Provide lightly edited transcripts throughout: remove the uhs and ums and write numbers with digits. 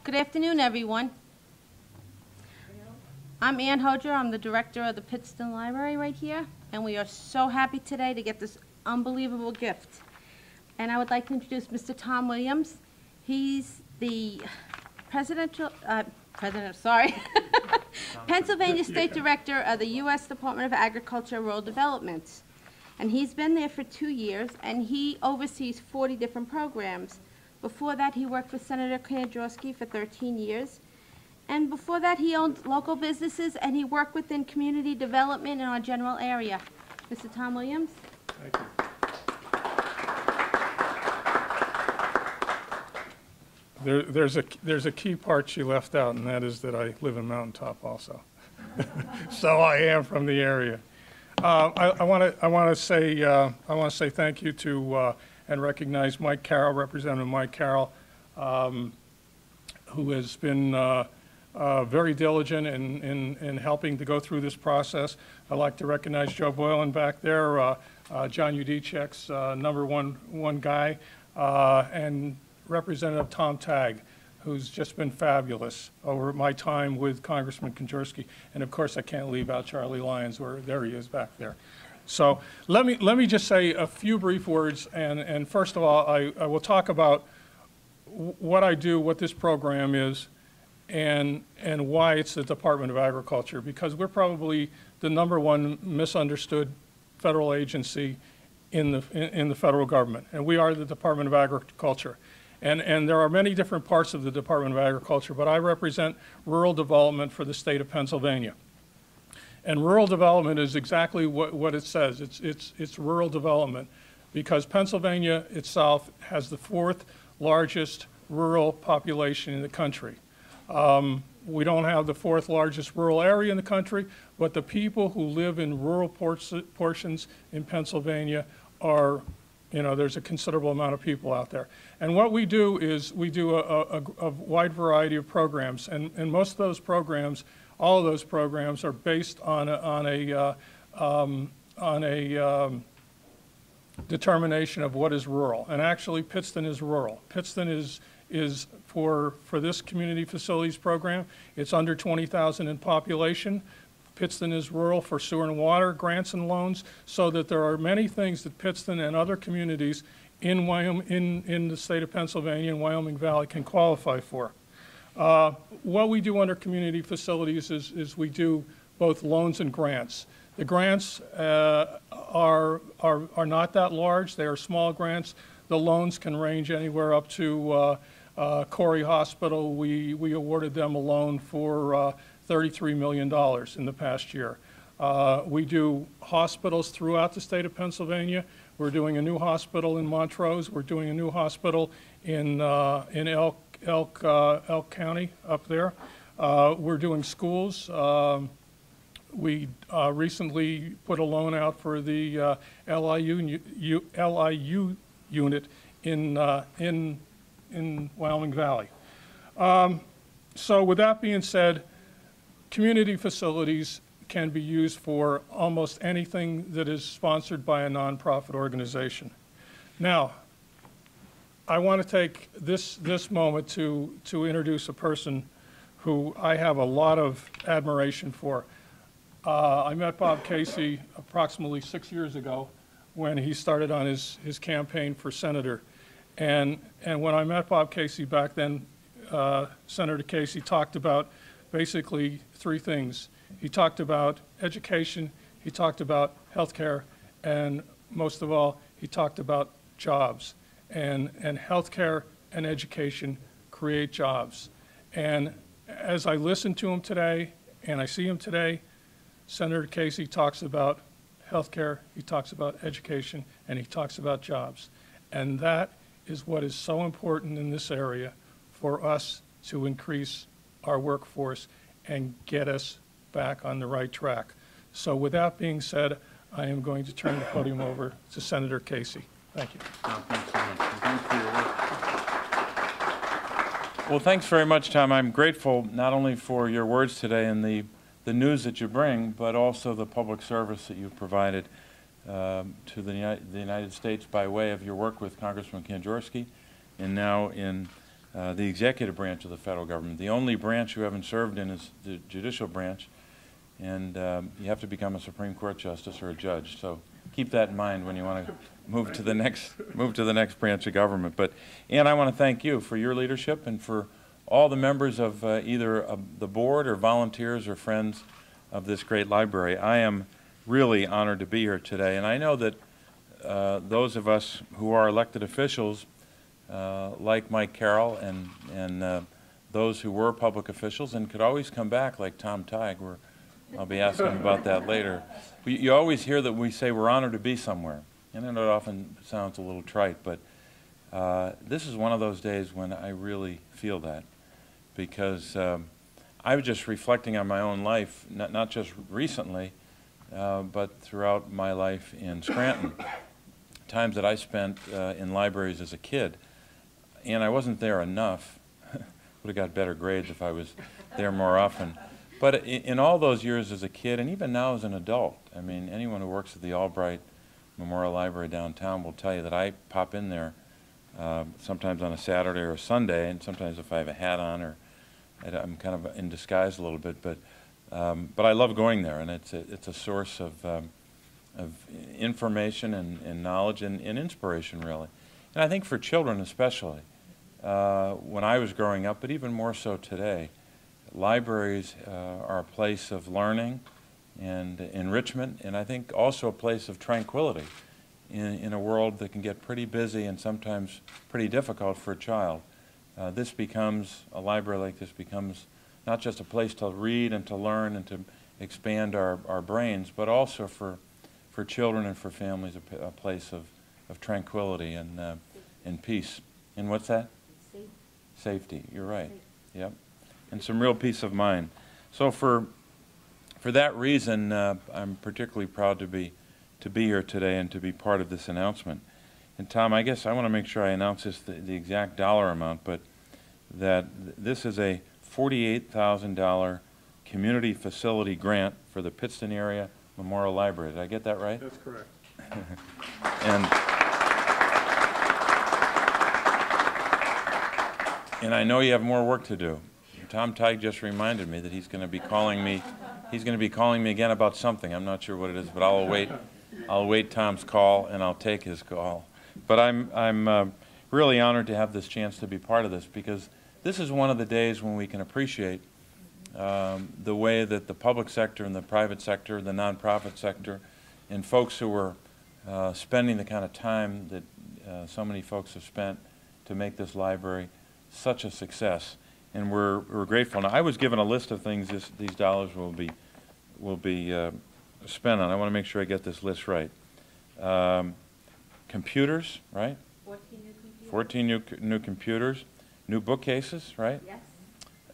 Good afternoon, everyone. I'm Ann Hodger. I'm the director of the Pittston Library right here, and we are so happy today to get this unbelievable gift. And I would like to introduce Mr. Tom Williams. He's the Pennsylvania State Director of the U.S. Department of Agriculture and Rural Development. And he's been there for 2 years, and he oversees 40 different programs. Before that, he worked for Senator Kandrowski for 13 years. And before that, he owned local businesses, and he worked within community development in our general area. Mr. Tom Williams? Thank you. There's a key part she left out, and that is that I live in Mountain Top also. So I am from the area. I want to say thank you to and recognize Mike Carroll, Representative Mike Carroll, who has been very diligent in helping to go through this process. I'd like to recognize Joe Boylan back there, John Udicek's number one guy, and Representative Tom Tagg, who's just been fabulous over my time with Congressman Kandrowski. And of course, I can't leave out Charlie Lyons, where there he is back there. So let me just say a few brief words. And first of all, I will talk about what I do, what this program is, and why it's the Department of Agriculture, because we're probably the #1 misunderstood federal agency in the federal government, and we are the Department of Agriculture. And there are many different parts of the Department of Agriculture, but I represent rural development for the state of Pennsylvania. And rural development is exactly what it says. It's rural development, because Pennsylvania itself has the 4th largest rural population in the country. We don't have the 4th largest rural area in the country, but the people who live in rural portions in Pennsylvania are, there's a considerable amount of people out there. And what we do is we do a wide variety of programs, and most of those programs, all of those programs, are based on a determination of what is rural. And actually, Pittston is rural. Pittston is for this community facilities program, it's under 20,000 in population. Pittston is rural for sewer and water grants and loans, so that there are many things that Pittston and other communities in the state of Pennsylvania and Wyoming Valley can qualify for. What we do under community facilities is we do both loans and grants. The grants are not that large. They are small grants. The loans can range anywhere up to Corey Hospital. We awarded them a loan for $33 million in the past year. We do hospitals throughout the state of Pennsylvania. We're doing a new hospital in Montrose. We're doing a new hospital in Elk County up there. We're doing schools. We recently put a loan out for the LIU unit in Wyoming Valley. So with that being said, community facilities can be used for almost anything that is sponsored by a nonprofit organization. Now, I want to take this moment to introduce a person who I have a lot of admiration for. I met Bob Casey approximately 6 years ago when he started on his campaign for senator. And when I met Bob Casey back then, Senator Casey talked about basically 3 things. He talked about education, he talked about healthcare, and most of all, he talked about jobs. And healthcare and education create jobs. And as I listen to him today, and I see him today, Senator Casey talks about healthcare, he talks about education, and he talks about jobs. And that is what is so important in this area for us to increase our workforce and get us back on the right track. So with that being said, I am going to turn the podium over to Senator Casey. Thank you. Thanks so much. Thanks for your work. Well, thanks very much, Tom. I'm grateful not only for your words today and the news that you bring, but also the public service that you've provided to the United States by way of your work with Congressman Kandrowski, and now in the executive branch of the federal government. The only branch you haven't served in is the judicial branch, and you have to become a Supreme Court justice or a judge. So keep that in mind when you want to move to the next branch of government. But Ann, I want to thank you for your leadership and for all the members of either the board or volunteers or friends of this great library. I am really honored to be here today, and I know that those of us who are elected officials, like Mike Carroll and those who were public officials and could always come back, like Tom Tighe, I'll be asking about that later. You always hear that we say we're honored to be somewhere, and I know it often sounds a little trite, but this is one of those days when I really feel that, because I was just reflecting on my own life, not just recently, but throughout my life in Scranton. Times that I spent in libraries as a kid, and I wasn't there enough. Would have got better grades if I was there more often. But in all those years as a kid, and even now as an adult, I mean, anyone who works at the Albright Memorial Library downtown will tell you that I pop in there sometimes on a Saturday or a Sunday, and sometimes if I have a hat on, or I'm kind of in disguise a little bit, but I love going there, and it's a source of information and knowledge and inspiration, really. And I think for children especially, when I was growing up, but even more so today, libraries are a place of learning and enrichment, and I think also a place of tranquility in a world that can get pretty busy and sometimes pretty difficult for a child. A library like this becomes not just a place to read and to learn and to expand our brains, but also for children and for families a place of tranquility and peace. And what's that? Safety. You're right. Yep. And some real peace of mind. So for that reason, I'm particularly proud to be here today and to be part of this announcement. And Tom, I guess I want to make sure I announce this the exact dollar amount, but that this is a $48,000 community facility grant for the Pittston area Memorial Library. Did I get that right? That's correct. And I know you have more work to do. Tom Tighe just reminded me that he's going to be calling me. He's going to be calling me again about something. I'm not sure what it is, but I'll await Tom's call and I'll take his call. But I'm really honored to have this chance to be part of this, because this is one of the days when we can appreciate the way that the public sector and the private sector, the nonprofit sector, and folks who are spending the kind of time that so many folks have spent to make this library such a success. And we're grateful. Now, I was given a list of things these dollars will be spent on. I want to make sure I get this list right. Computers, right? 14 new computers. New bookcases, right?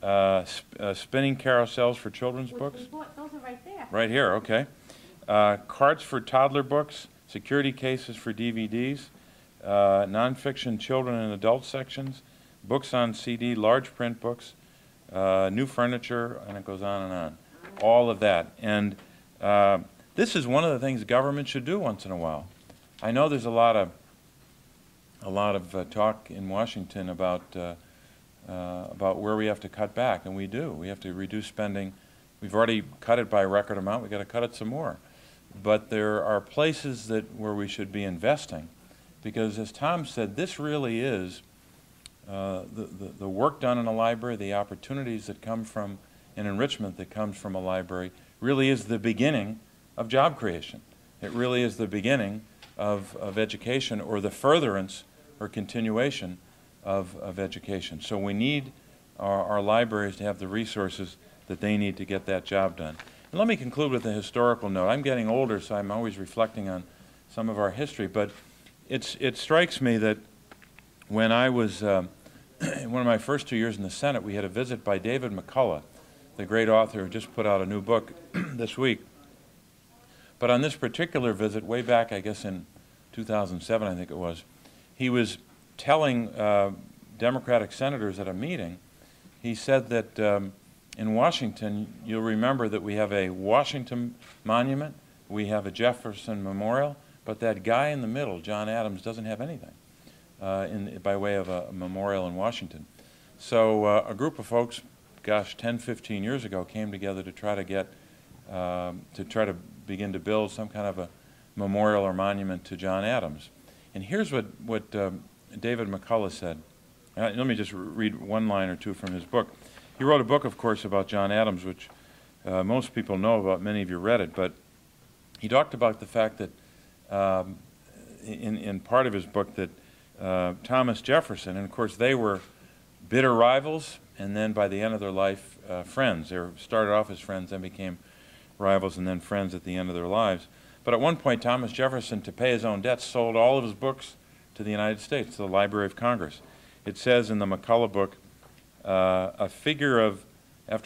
Yes. Spinning carousels for children's books. Those are right there. Right here, okay. Carts for toddler books, security cases for DVDs, nonfiction children and adult sections, books on CD, large print books, new furniture, and it goes on and on. All of that. And this is one of the things government should do once in a while. I know there's a lot of talk in Washington about where we have to cut back, and we do. We have to reduce spending. We've already cut it by a record amount. We've got to cut it some more. But there are places where we should be investing, because as Tom said, this really is the work done in a library, the opportunities that come from an enrichment that comes from a library really is the beginning of job creation. It really is the beginning of education, or the furtherance or continuation of education. So we need our libraries to have the resources that they need to get that job done. And let me conclude with a historical note. I'm getting older, so I'm always reflecting on some of our history, but it strikes me that when I was in one of my first 2 years in the Senate, we had a visit by David McCullough, the great author who just put out a new book this week. But on this particular visit, way back, I guess in 2007, I think it was, he was telling Democratic senators at a meeting, he said that in Washington, you'll remember that we have a Washington Monument, we have a Jefferson Memorial, but that guy in the middle, John Adams, doesn't have anything by way of a memorial in Washington. So a group of folks, gosh, 10, 15 years ago, came together to try to get, to begin to build some kind of a memorial or monument to John Adams. And here's what David McCullough said. Let me just read one line or two from his book. He wrote a book, of course, about John Adams, which most people know about. Many of you read it, but he talked about the fact that in part of his book that Thomas Jefferson, and of course they were bitter rivals, and then by the end of their life, friends. They started off as friends, then became rivals, and then friends at the end of their lives. But at one point, Thomas Jefferson, to pay his own debts, sold all of his books to the United States, to the Library of Congress. It says in the McCullough book, after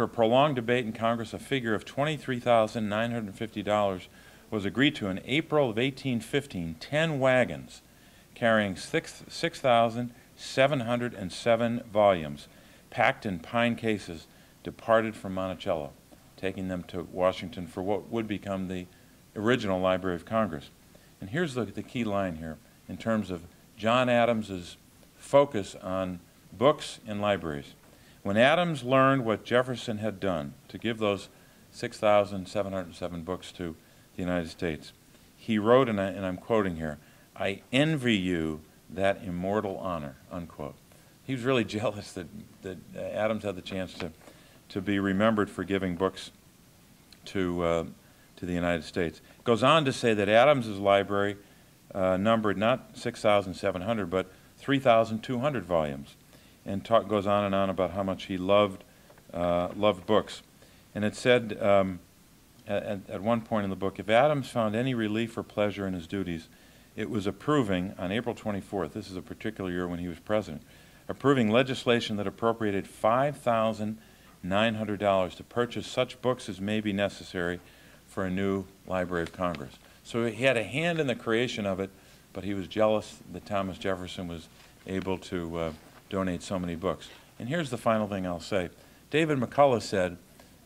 a prolonged debate in Congress, a figure of $23,950 was agreed to in April of 1815. 10 wagons carrying 6,707 volumes, packed in pine cases, departed from Monticello, taking them to Washington for what would become the original Library of Congress. And here's the key line here in terms of John Adams's focus on books and libraries. When Adams learned what Jefferson had done to give those 6,707 books to the United States, he wrote, and I'm quoting here, "I envy you that immortal honor," unquote. He was really jealous that Adams had the chance to be remembered for giving books to the United States. It goes on to say that Adams's library numbered not 6,700 but 3,200 volumes, and goes on and on about how much he loved books. And it said at one point in the book, if Adams found any relief or pleasure in his duties, it was approving, on April 24th, this is a particular year when he was president, approving legislation that appropriated $5,900 to purchase such books as may be necessary for a new Library of Congress. So he had a hand in the creation of it, but he was jealous that Thomas Jefferson was able to donate so many books. And here's the final thing I'll say. David McCullough said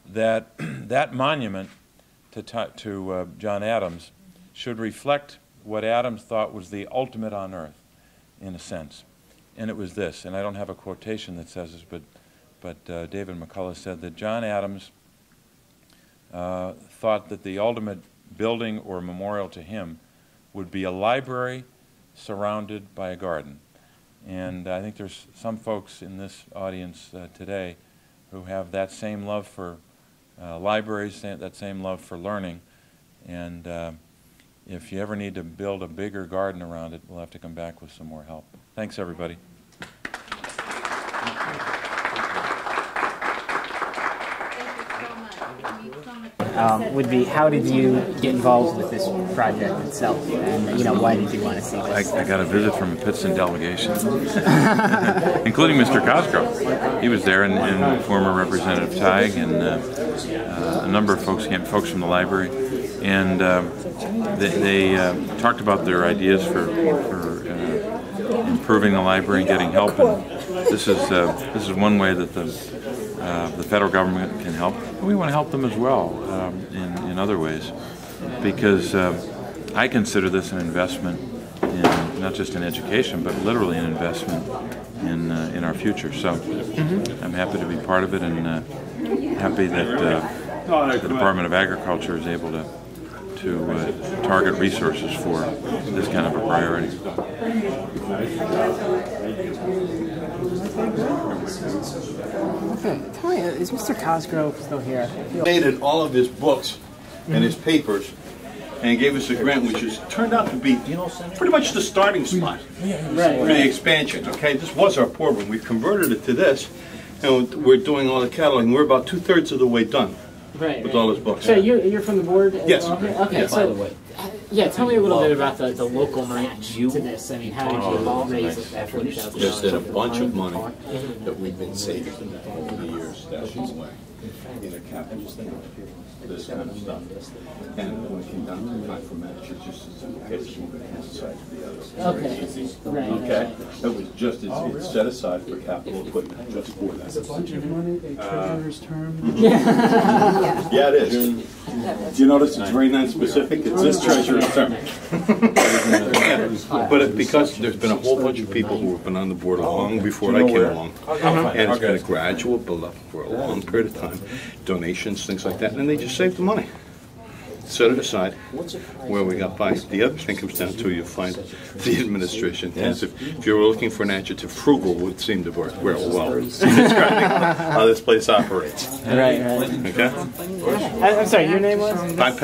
that that monument to John Adams should reflect what Adams thought was the ultimate on earth, in a sense. And it was this, and I don't have a quotation that says this, but David McCullough said that John Adams thought that the ultimate building or memorial to him would be a library surrounded by a garden. And I think there's some folks in this audience today who have that same love for libraries, that same love for learning. And if you ever need to build a bigger garden around it, we'll have to come back with some more help. Thanks, everybody. Would be, how did you get involved with this project itself, and why did you want to see this? I got a visit from a Pittston delegation, including Mr. Cosgrove. He was there, and former Representative Teig, and a number of folks came, folks from the library, and they talked about their ideas for improving the library and getting help. And this is one way that the federal government can help. We want to help them as well in other ways, because I consider this an investment in not just in education, but literally an investment in our future. So I'm happy to be part of it, and happy that the Department of Agriculture is able to target resources for this kind of a priority. Okay, tell me, is Mr. Cosgrove still here? Donated all of his books and his papers, and gave us a grant, which has turned out to be, pretty much the starting spot for the expansion. Okay, this was our poor room. We've converted it to this, and we're doing all the cataloging. We're about 2/3 of the way done with all his books. So you're from the board as Yes. well? Okay, Yes. So tell me a little bit about the local match to this. I mean, how did you raise that $40,000? Just in a bunch of money that we've been saving over the years. That was in a capital account, this kind of stuff. And when it came down to time for match, it's just as simple as moving one side to the other. Okay. Right. Okay, it was just, it's set aside for capital equipment, just for that. Is a bunch of money a treasurer's term? Yeah, it is. Do you notice it's very non-specific? It's this treasurer's term. But because there's been a whole bunch of people who have been on the board long before I came along, and it's been a gradual build-up for a long period of time, donations, things like that, and they just saved the money. Set it aside where we got by. The other thing comes down to, you find the administration, if you were looking for an adjective, frugal would seem to work well in describing how this place operates. Right. Okay? I'm sorry, your name was? I'm Pat